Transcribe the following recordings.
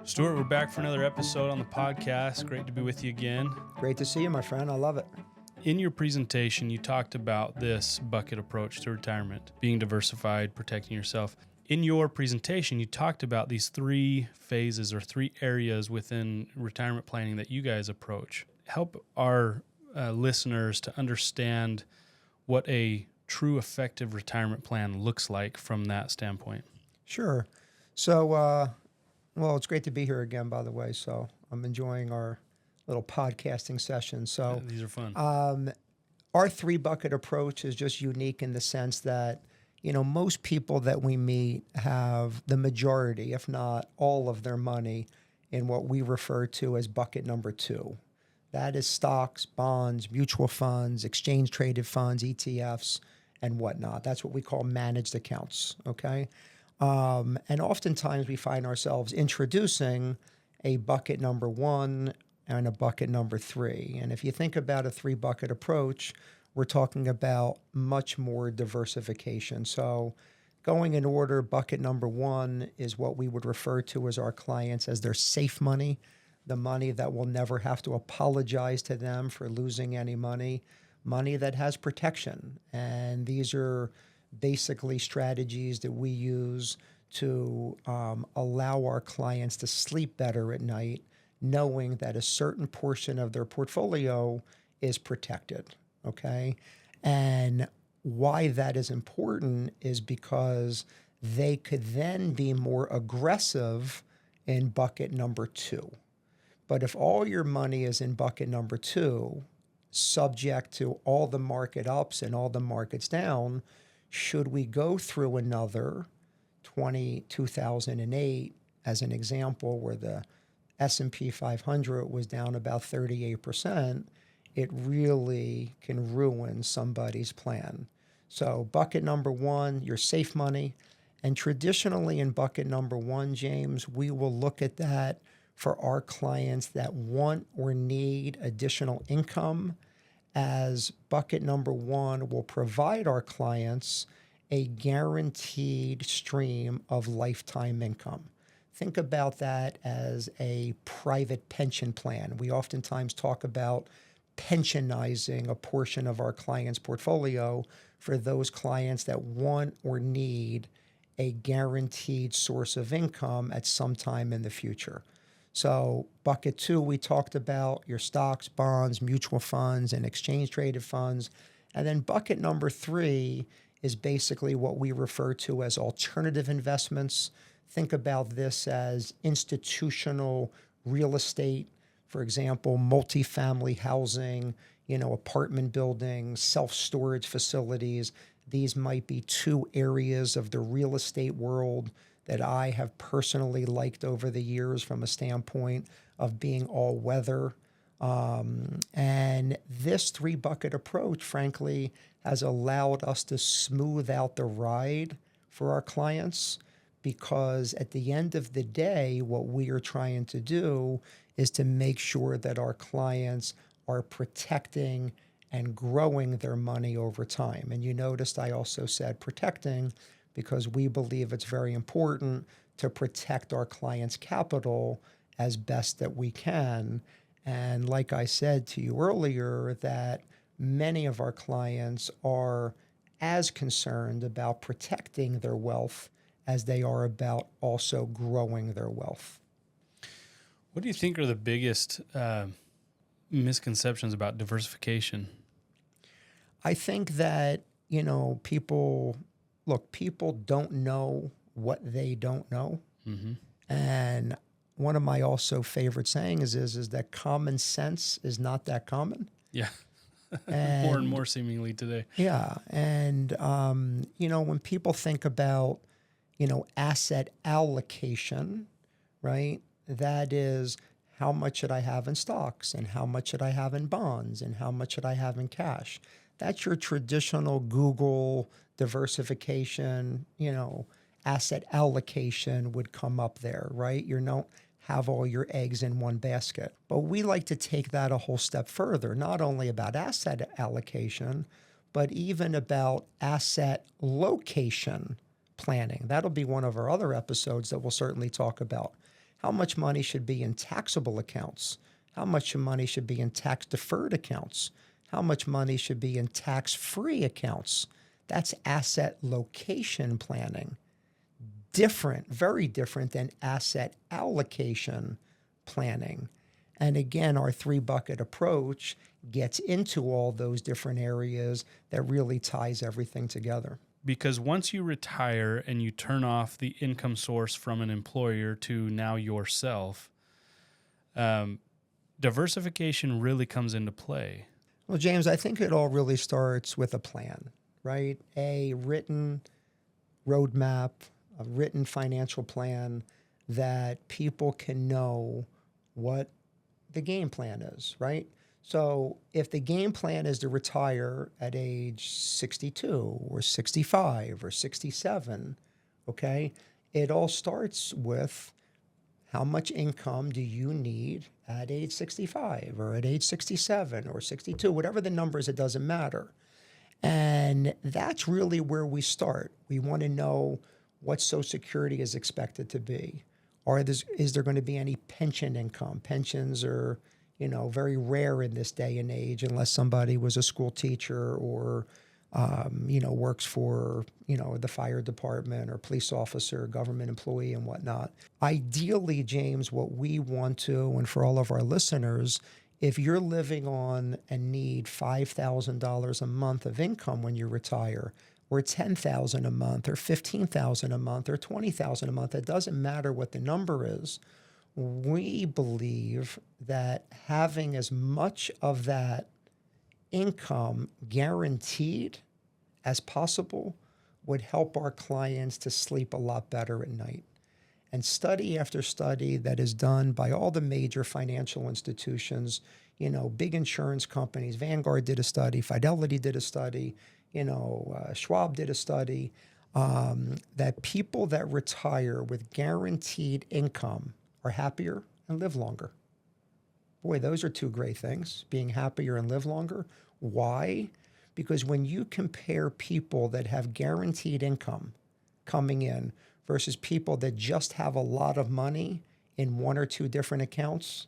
Stuart, we're back for another episode on the podcast. Great to be with you again. Great to see you, my friend. I love it. In your presentation, you talked about this bucket approach to retirement, being diversified, protecting yourself. In your presentation, you talked about these three phases or three areas within retirement planning that you guys approach. Help our listeners to understand what a true effective retirement plan looks like from that standpoint. Sure. So, well, it's great to be here again, by the way. So I'm enjoying our little podcasting session. So These are fun. Our three bucket approach is just unique in the sense that, you know, most people that we meet have the majority, if not all of their money in what we refer to as bucket number 2. That is stocks, bonds, mutual funds, exchange traded funds, ETFs, and whatnot. That's what we call managed accounts, okay? And oftentimes we find ourselves introducing a bucket number 1 and a bucket number 3. And if you think about a 3-bucket approach, we're talking about much more diversification. So going in order, bucket number 1 is what we would refer to as our clients as their safe money, the money that will never have to apologize to them for losing any money, money that has protection. And these are basically strategies that we use to allow our clients to sleep better at night, knowing that a certain portion of their portfolio is protected, okay? And why that is important is because they could then be more aggressive in bucket number 2. But if all your money is in bucket number 2, subject to all the market ups and all the markets down, should we go through another 2008 as an example where the S&P 500 was down about 38%, it really can ruin somebody's plan. So bucket number 1, your safe money. And traditionally in bucket number 1, James, we will look at that for our clients that want or need additional income, as bucket number 1 will provide our clients a guaranteed stream of lifetime income. Think about that as a private pension plan. We oftentimes talk about pensionizing a portion of our client's portfolio for those clients that want or need a guaranteed source of income at some time in the future. So bucket 2, we talked about your stocks, bonds, mutual funds, and exchange traded funds. And then bucket number 3 is basically what we refer to as alternative investments. Think about this as institutional real estate, for example, multifamily housing, apartment buildings, self-storage facilities. These might be 2 areas of the real estate world that I have personally liked over the years from a standpoint of being all weather. And this 3-bucket approach, frankly, has allowed us to smooth out the ride for our clients, because at the end of the day, what we are trying to do is to make sure that our clients are protecting and growing their money over time. And you noticed I also said protecting, because we believe it's very important to protect our clients' capital as best that we can. And like I said to you earlier, that many of our clients are as concerned about protecting their wealth as they are about also growing their wealth. What do you think are the biggest misconceptions about diversification? I think that, people don't know what they don't know. Mm-hmm. And one of my also favorite sayings is that common sense is not that common. Yeah. And, more and more seemingly today. Yeah. And, when people think about, asset allocation, right, that is how much should I have in stocks and how much should I have in bonds and how much should I have in cash. That's your traditional Google diversification, asset allocation would come up there, right? You don't have all your eggs in one basket. But we like to take that a whole step further, not only about asset allocation, but even about asset location planning. That'll be one of our other episodes that we'll certainly talk about. How much money should be in taxable accounts? How much money should be in tax-deferred accounts? How much money should be in tax-free accounts? That's asset location planning. Different, very different than asset allocation planning. And again, our 3-bucket approach gets into all those different areas that really ties everything together. Because once you retire and you turn off the income source from an employer to now yourself, diversification really comes into play. Well, James, I think it all really starts with a plan, right? A written roadmap, a written financial plan that people can know what the game plan is, right? So if the game plan is to retire at age 62 or 65 or 67, okay, it all starts with how much income do you need at age 65 or at age 67 or 62, whatever the number is, it doesn't matter. And that's really where we start. We want to know what Social Security is expected to be. Is there going to be any pension income? Pensions are, very rare in this day and age unless somebody was a school teacher or, works for, the fire department or police officer, government employee and whatnot. Ideally, James, what we want to, and for all of our listeners, if you're living on and need $5,000 a month of income when you retire, or $10,000 a month, or $15,000 a month, or $20,000 a month, it doesn't matter what the number is. We believe that having as much of that income guaranteed as possible would help our clients to sleep a lot better at night. And study after study that is done by all the major financial institutions, big insurance companies, Vanguard did a study, Fidelity did a study, Schwab did a study, that people that retire with guaranteed income are happier and live longer. Boy, those are two great things, being happier and live longer. Why? Because when you compare people that have guaranteed income coming in versus people that just have a lot of money in 1 or 2 different accounts,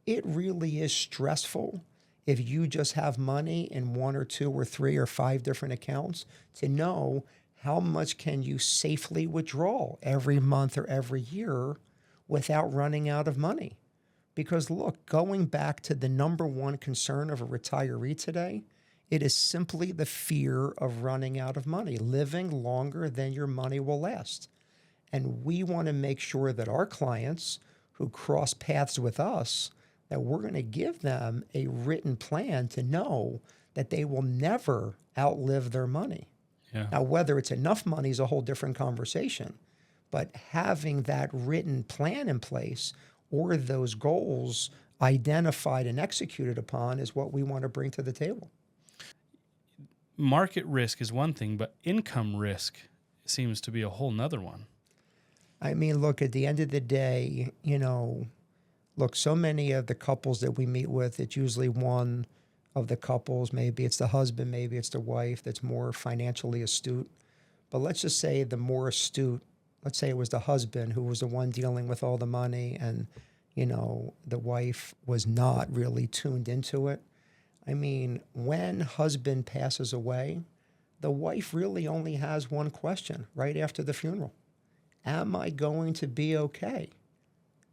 it really is stressful if you just have money in 1 or 2 or 3 or 5 different accounts to know how much can you safely withdraw every month or every year without running out of money. Because look, going back to the number one concern of a retiree today, it is simply the fear of running out of money, living longer than your money will last. And we want to make sure that our clients who cross paths with us, that we're going to give them a written plan to know that they will never outlive their money. Yeah. Now, whether it's enough money is a whole different conversation, but having that written plan in place or those goals identified and executed upon is what we want to bring to the table. Market risk is one thing, but income risk seems to be a whole nother one. I mean, look, at the end of the day, look, so many of the couples that we meet with, it's usually one of the couples, maybe it's the husband, maybe it's the wife that's more financially astute. But let's just say the more astute, let's say it was the husband who was the one dealing with all the money and, the wife was not really tuned into it. I mean, when husband passes away, the wife really only has one question right after the funeral. Am I going to be okay?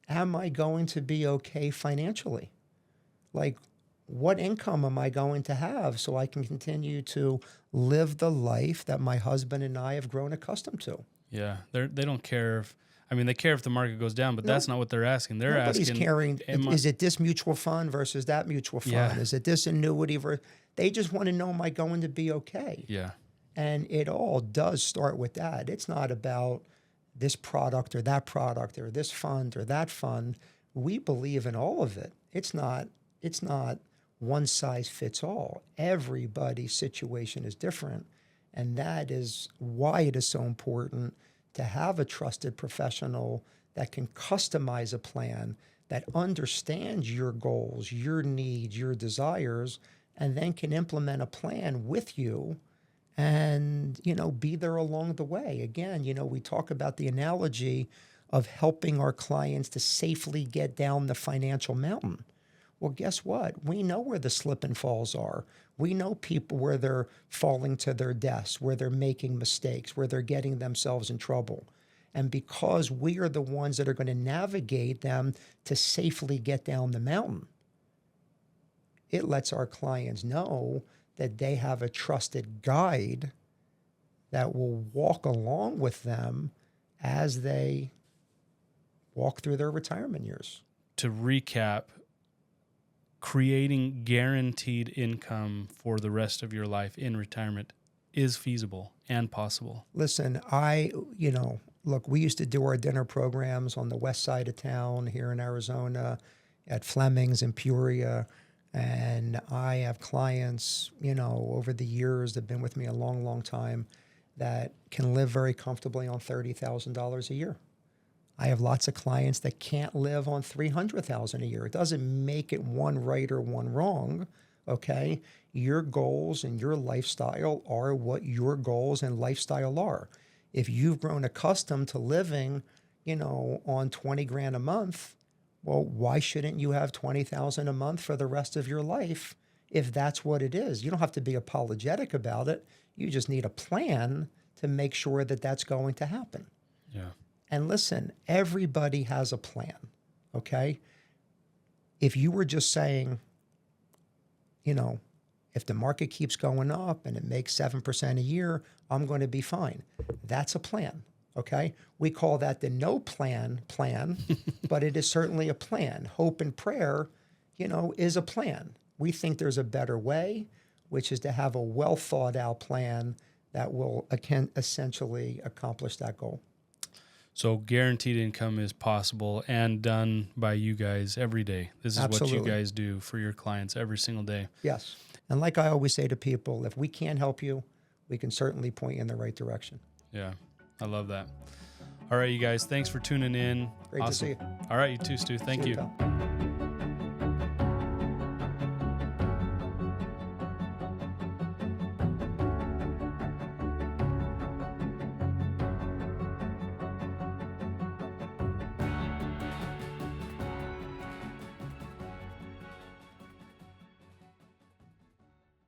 Am I going to be okay financially? Like, what income am I going to have so I can continue to live the life that my husband and I have grown accustomed to? Yeah, they don't care if, they care if the market goes down, but that's not what they're asking. They're Nobody's asking, caring, is it this mutual fund versus that mutual fund? Yeah. Is it this annuity versus, they just want to know, am I going to be okay? Yeah. And it all does start with that. It's not about this product or this fund or that fund. We believe in all of it. It's not one size fits all. Everybody's situation is different. And that is why it is so important to have a trusted professional that can customize a plan, that understands your goals, your needs, your desires, and then can implement a plan with you and, be there along the way. Again, we talk about the analogy of helping our clients to safely get down the financial mountain. Well, guess what? We know where the slip and falls are. We know people where they're falling to their deaths, where they're making mistakes, where they're getting themselves in trouble. And because we are the ones that are going to navigate them to safely get down the mountain, it lets our clients know that they have a trusted guide that will walk along with them as they walk through their retirement years. To recap, creating guaranteed income for the rest of your life in retirement is feasible and possible. Listen, look, we used to do our dinner programs on the west side of town here in Arizona at Fleming's in Peoria. And I have clients, over the years that have been with me a long, long time that can live very comfortably on $30,000 a year. I have lots of clients that can't live on $300,000 a year. It doesn't make it one right or one wrong, okay? Your goals and your lifestyle are what your goals and lifestyle are. If you've grown accustomed to living, on 20 grand a month, well, why shouldn't you have 20,000 a month for the rest of your life if that's what it is? You don't have to be apologetic about it. You just need a plan to make sure that that's going to happen. Yeah. And listen, everybody has a plan, okay? If you were just saying, if the market keeps going up and it makes 7% a year, I'm going to be fine. That's a plan, okay? We call that the no plan, but it is certainly a plan. Hope and prayer, is a plan. We think there's a better way, which is to have a well thought out plan that will essentially accomplish that goal. So guaranteed income is possible and done by you guys every day. This is Absolutely. what you guys do for your clients every single day. Yes. And like I always say to people, if we can't help you, we can certainly point you in the right direction. Yeah, I love that. All right, you guys, thanks for tuning in. Great to see you. All right, you too, Stu. Thank See you. Pal.